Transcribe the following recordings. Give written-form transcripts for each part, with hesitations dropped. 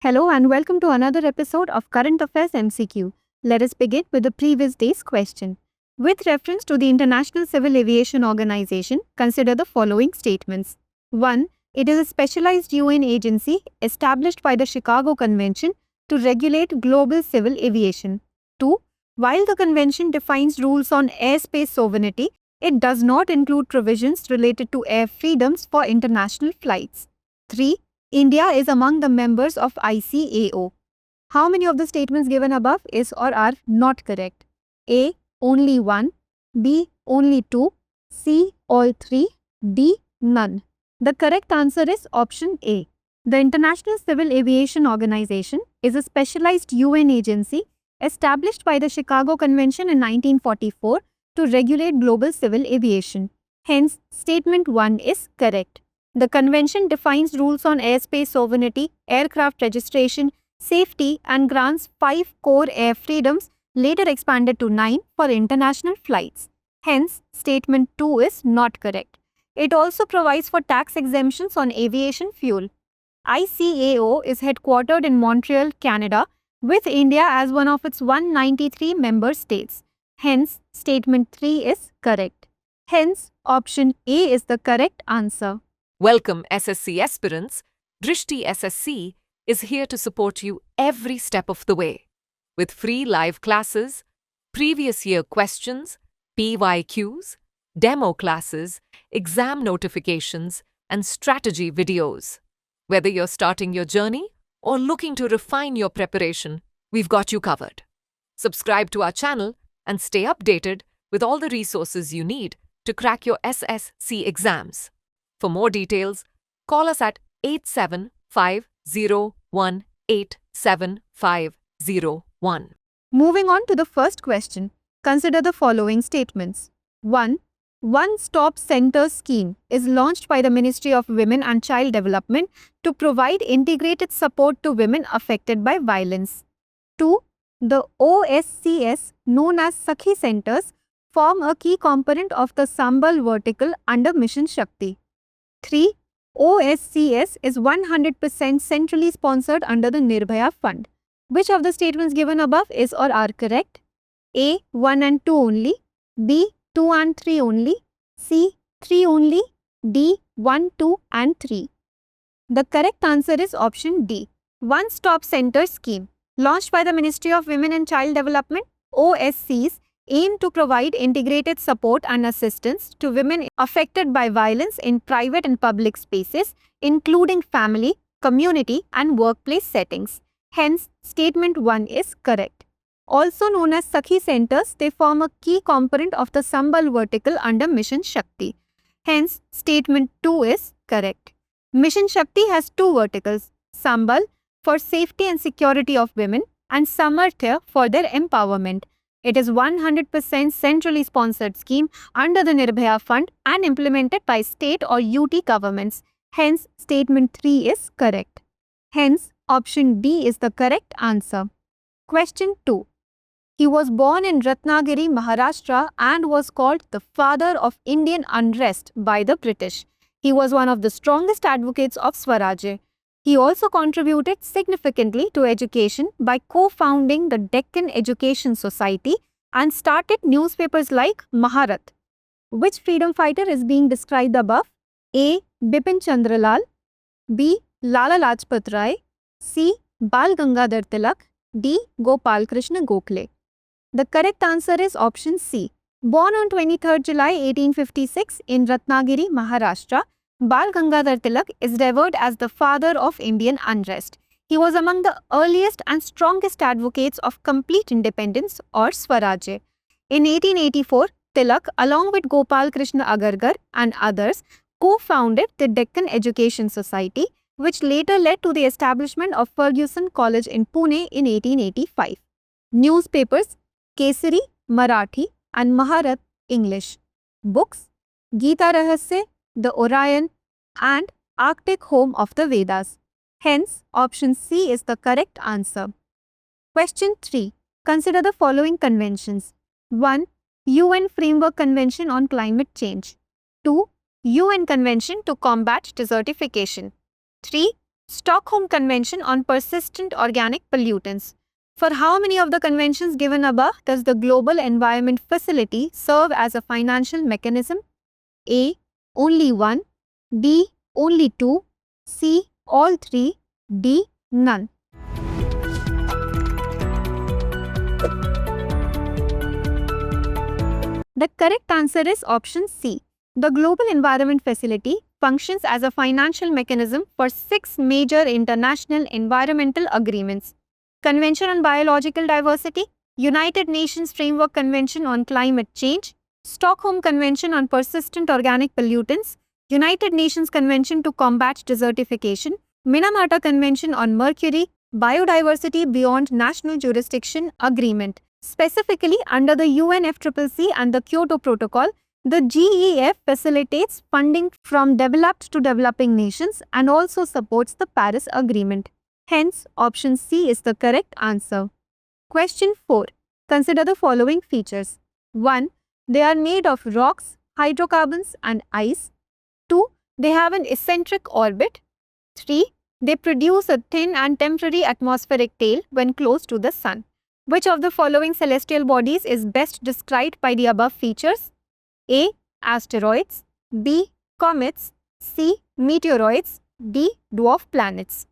Hello and welcome to another episode of Current Affairs MCQ. Let us begin with the previous day's question. With reference to the International Civil Aviation Organization, consider the following statements. 1. It is a specialized UN agency established by the Chicago Convention to regulate global civil aviation. 2. While the convention defines rules on airspace sovereignty, it does not include provisions related to air freedoms for international flights. 3. India is among the members of ICAO. How many of the statements given above is or are not correct? A. Only 1. B. Only 2. C. All 3. D. None. The correct answer is option A. The International Civil Aviation Organization is a specialized UN agency established by the Chicago Convention in 1944 to regulate global civil aviation. Hence, statement 1 is correct. The convention defines rules on airspace sovereignty, aircraft registration, safety, and grants 5 core air freedoms, later expanded to 9 for international flights. Hence, statement 2 is not correct. It also provides for tax exemptions on aviation fuel. ICAO is headquartered in Montreal, Canada, with India as one of its 193 member states. Hence, statement 3 is correct. Hence, option A is the correct answer. Welcome SSC aspirants. Drishti SSC is here to support you every step of the way. With free live classes, previous year questions, PYQs, demo classes, exam notifications, and strategy videos. Whether you're starting your journey or looking to refine your preparation, we've got you covered. Subscribe to our channel and stay updated with all the resources you need to crack your SSC exams. For more details, call us at 8750187501. Moving on to the first question, consider the following statements. 1. One Stop Center scheme is launched by the Ministry of Women and Child Development to provide integrated support to women affected by violence. 2. The OSCS, known as Sakhi Centers, form a key component of the Sambal vertical under Mission Shakti. 3. OSCS is 100% centrally sponsored under the Nirbhaya Fund. Which of the statements given above is or are correct? A. 1 and 2 only. B. 2 and 3 only. C. 3 only. D. 1, 2 and 3. The correct answer is option D. One Stop Center scheme, launched by the Ministry of Women and Child Development, OSCs, aim to provide integrated support and assistance to women affected by violence in private and public spaces, including family, community, and workplace settings. Hence, statement 1 is correct. Also known as Sakhi Centers, they form a key component of the Sambal vertical under Mission Shakti. Hence, statement 2 is correct. Mission Shakti has two verticals, Sambal for safety and security of women and Samarthya for their empowerment. It is 100% centrally sponsored scheme under the Nirbhaya Fund and implemented by state or UT governments. Hence, statement 3 is correct. Hence, option D is the correct answer. Question 2. He was born in Ratnagiri, Maharashtra and was called the father of Indian unrest by the British. He was one of the strongest advocates of Swaraj. He also contributed significantly to education by co-founding the Deccan Education Society and started newspapers like Maharat. Which freedom fighter is being described above? A. Bipin Chandra Lal. B. Lala Lajpat Rai. C. Bal Gangadhar Tilak. D. Gopal Krishna Gokhale. The correct answer is option C. Born on 23rd July 1856 in Ratnagiri, Maharashtra, Bal Gangadhar Tilak is revered as the father of Indian unrest. He was among the earliest and strongest advocates of complete independence or Swaraj. In 1884, Tilak, along with Gopal Krishna Agarkar and others, co-founded the Deccan Education Society, which later led to the establishment of Fergusson College in Pune in 1885. Newspapers: Kesari, Marathi, and Maharat, English. Books: Gita Rahasya, The Orion, and Arctic Home of the Vedas. Hence, option C is the correct answer. Question 3. Consider the following conventions. 1. UN Framework Convention on Climate Change. 2. UN Convention to Combat Desertification. 3. Stockholm Convention on Persistent Organic Pollutants. For how many of the conventions given above does the Global Environment Facility serve as a financial mechanism? A. Only one. B. Only two. C. All three. D. None. The correct answer is option C. The Global Environment Facility functions as a financial mechanism for 6 major international environmental agreements: Convention on Biological Diversity, United Nations Framework Convention on Climate Change, Stockholm Convention on Persistent Organic Pollutants, United Nations Convention to Combat Desertification, Minamata Convention on Mercury, Biodiversity Beyond National Jurisdiction Agreement. Specifically, under the UNFCCC and the Kyoto Protocol, the GEF facilitates funding from developed to developing nations and also supports the Paris Agreement. Hence, option C is the correct answer. Question 4. Consider the following features. 1. They are made of rocks, hydrocarbons and ice. 2. They have an eccentric orbit. 3. They produce a thin and temporary atmospheric tail when close to the Sun. Which of the following celestial bodies is best described by the above features? A. Asteroids. B. Comets. C. Meteoroids. D. Dwarf planets.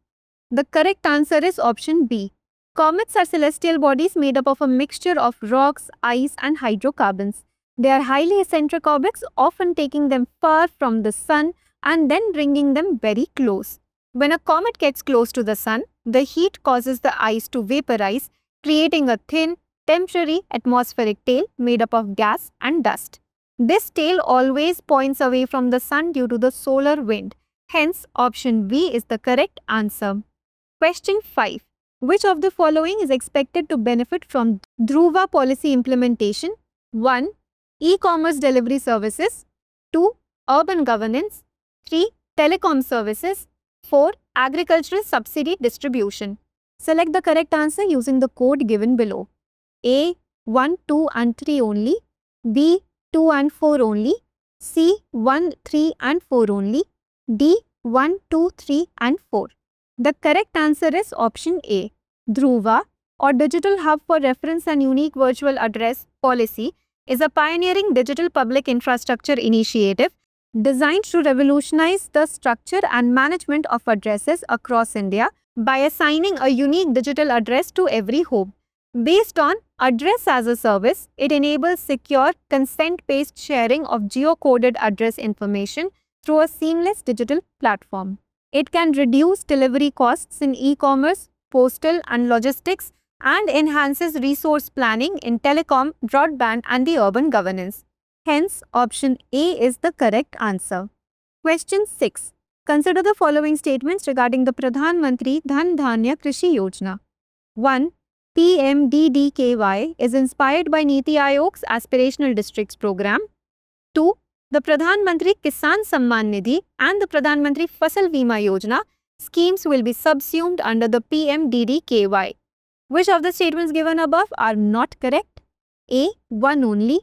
The correct answer is option B. Comets are celestial bodies made up of a mixture of rocks, ice and hydrocarbons. They are highly eccentric objects, often taking them far from the Sun and then bringing them very close. When a comet gets close to the Sun, the heat causes the ice to vaporize, creating a thin, temporary atmospheric tail made up of gas and dust. This tail always points away from the Sun due to the solar wind. Hence, option B is the correct answer. Question 5. Which of the following is expected to benefit from Dhruva policy implementation? 1. E-commerce delivery services. 2. Urban governance. 3. Telecom services. 4. Agricultural subsidy distribution. Select the correct answer using the code given below. A. 1, 2 and 3 only. B. 2 and 4 only. C. 1, 3 and 4 only. D. 1, 2, 3 and 4. The correct answer is option A. Dhruva, or Digital Hub for Reference and Unique Virtual Address Policy, is a pioneering digital public infrastructure initiative designed to revolutionize the structure and management of addresses across India by assigning a unique digital address to every home. Based on Address as a Service, it enables secure, consent-based sharing of geocoded address information through a seamless digital platform. It can reduce delivery costs in e-commerce, postal and logistics, and enhances resource planning in telecom, broadband and the urban governance. Hence, option A is the correct answer. Question 6. Consider the following statements regarding the Pradhan Mantri Dhan Dhanya Krishi Yojana. 1. PMDDKY is inspired by Niti Aayog's Aspirational Districts program. 2. The Pradhan Mantri Kisan Samman Nidhi and the Pradhan Mantri Fasal Bima Yojana schemes will be subsumed under the PMDDKY. Which of the statements given above are not correct? A. 1 only.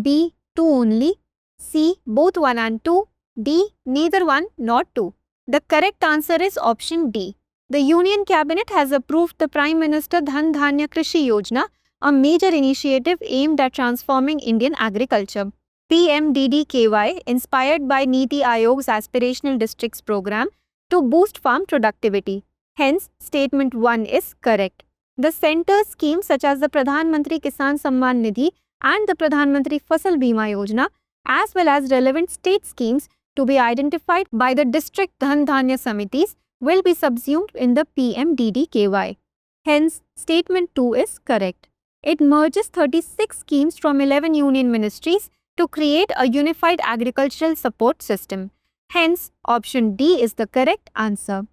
B. 2 only. C. Both 1 and 2. D. Neither 1 nor 2. The correct answer is option D. The Union Cabinet has approved the Prime Minister Dhan Dhanya Krishi Yojana, a major initiative aimed at transforming Indian agriculture. PMDDKY, inspired by Niti Aayog's Aspirational Districts program to boost farm productivity. Hence, statement 1 is correct. The centre's schemes such as the Pradhan Mantri Kisan Samman Nidhi and the Pradhan Mantri Fasal Bima Yojana, as well as relevant state schemes to be identified by the district Dhan Dhanya Samitis, will be subsumed in the PMDDKY. Hence, statement 2 is correct. It merges 36 schemes from 11 union ministries to create a unified agricultural support system. Hence, option D is the correct answer.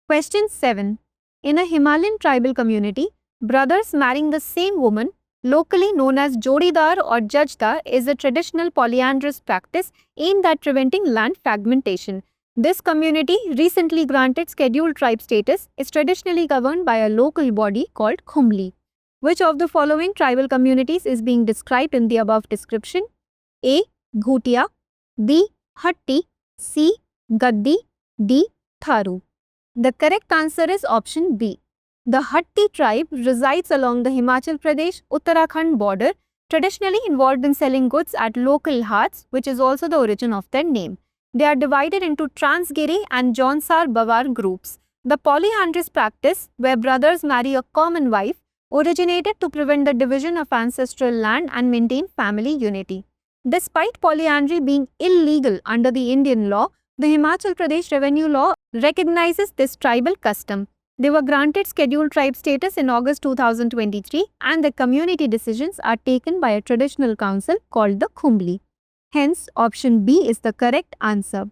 Question 7. In a Himalayan tribal community, brothers marrying the same woman, locally known as Jodidar or Jajdar, is a traditional polyandrous practice aimed at preventing land fragmentation. This community, recently granted scheduled tribe status, is traditionally governed by a local body called Khumli. Which of the following tribal communities is being described in the above description? A. Bhutia. B. Hatti. C. Gaddi. D. Tharu. The correct answer is option B. The Hatti tribe resides along the Himachal Pradesh-Uttarakhand border, traditionally involved in selling goods at local haats, which is also the origin of their name. They are divided into Transgiri and Jaunsar Bawar groups. The polyandrous practice, where brothers marry a common wife, originated to prevent the division of ancestral land and maintain family unity. Despite polyandry being illegal under the Indian law, the Himachal Pradesh Revenue Law recognizes this tribal custom. They were granted scheduled tribe status in August 2023 and the community decisions are taken by a traditional council called the Khumbli. Hence, option B is the correct answer.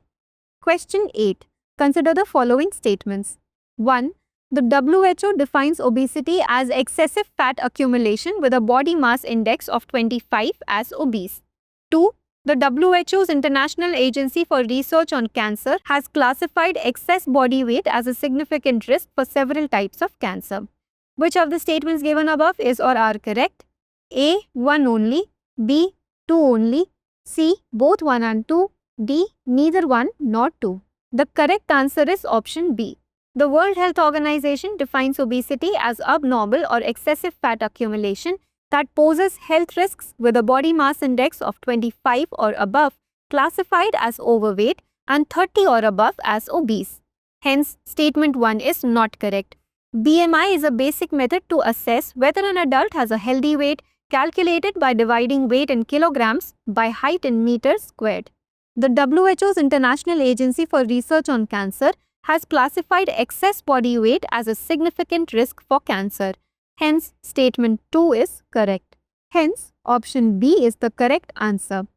Question 8. Consider the following statements. 1. The WHO defines obesity as excessive fat accumulation with a body mass index of 25 as obese. 2. The WHO's International Agency for Research on Cancer has classified excess body weight as a significant risk for several types of cancer. Which of the statements given above is or are correct? A. 1 only. B. 2 only. C. Both 1 and 2. D. Neither 1 nor 2. The correct answer is option B. The World Health Organization defines obesity as abnormal or excessive fat accumulation that poses health risks with a body mass index of 25 or above, classified as overweight, and 30 or above as obese. Hence, statement 1 is not correct. BMI is a basic method to assess whether an adult has a healthy weight, calculated by dividing weight in kilograms by height in meters squared. The WHO's International Agency for Research on Cancer has classified excess body weight as a significant risk for cancer. Hence, statement 2 is correct. Hence, option B is the correct answer.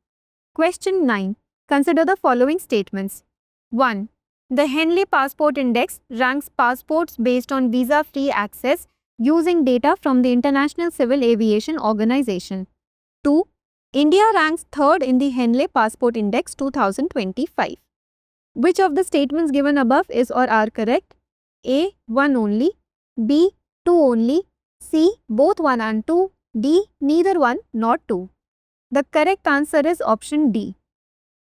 Question 9. Consider the following statements. 1. The Henley Passport Index ranks passports based on visa-free access using data from the International Civil Aviation Organization. 2. India ranks 3rd in the Henley Passport Index 2025. Which of the statements given above is or are correct? A. 1 only. B. 2 only. C. Both 1 and 2. D. Neither 1 nor 2. The correct answer is option D.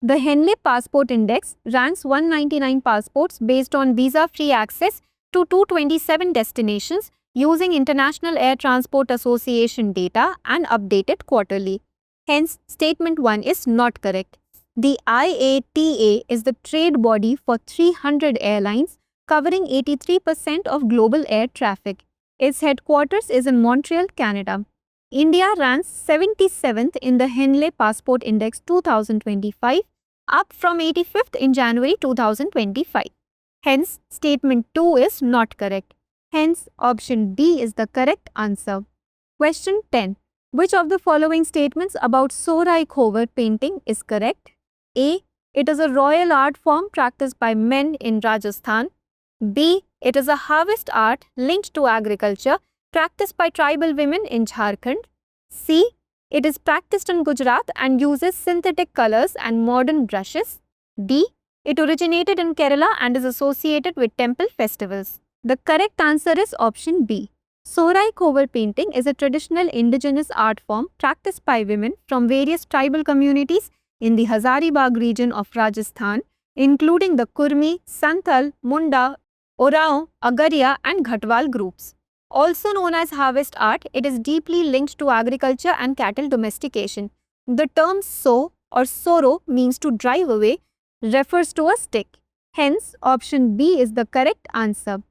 The Henley Passport Index ranks 199 passports based on visa-free access to 227 destinations using International Air Transport Association data and updated quarterly. Hence, statement 1 is not correct. The IATA is the trade body for 300 airlines covering 83% of global air traffic. Its headquarters is in Montreal, Canada. India ranks 77th in the Henley Passport Index 2025, up from 85th in January 2025. Hence, statement 2 is not correct. Hence, option D is the correct answer. Question 10. Which of the following statements about Sorai Khovar painting is correct? A. It is a royal art form practiced by men in Rajasthan. B. It is a harvest art linked to agriculture practiced by tribal women in Jharkhand. C. It is practiced in Gujarat and uses synthetic colors and modern brushes. D. It originated in Kerala and is associated with temple festivals. The correct answer is option B. Sorai Khovar painting is a traditional indigenous art form practiced by women from various tribal communities in the Hazaribagh region of Rajasthan, including the Kurmi, Santhal, Munda, Oraon, Agaria and Ghatwal groups. Also known as harvest art, it is deeply linked to agriculture and cattle domestication. The term sow or sorrow means to drive away, refers to a stick. Hence, option B is the correct answer.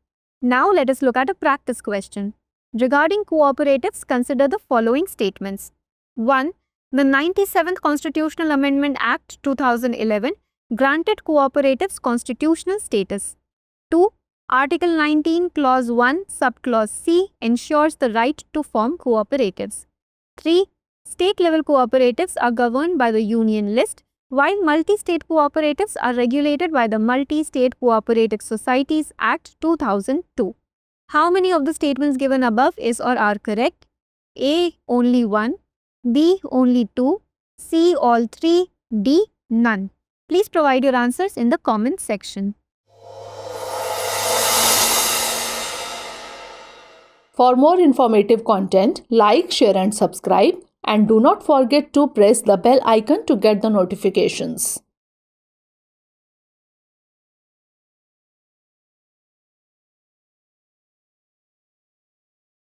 Now let us look at a practice question. Regarding cooperatives, consider the following statements. 1. The 97th Constitutional Amendment Act 2011 granted cooperatives constitutional status. 2. Article 19, Clause 1, Subclause C ensures the right to form cooperatives. 3. State-level cooperatives are governed by the Union List, while multi-state cooperatives are regulated by the Multi-State Cooperative Societies Act 2002. How many of the statements given above is or are correct? A. Only 1. B. Only 2. C. All 3. D. None. Please provide your answers in the comment section. For more informative content, like, share and subscribe, and do not forget to press the bell icon to get the notifications.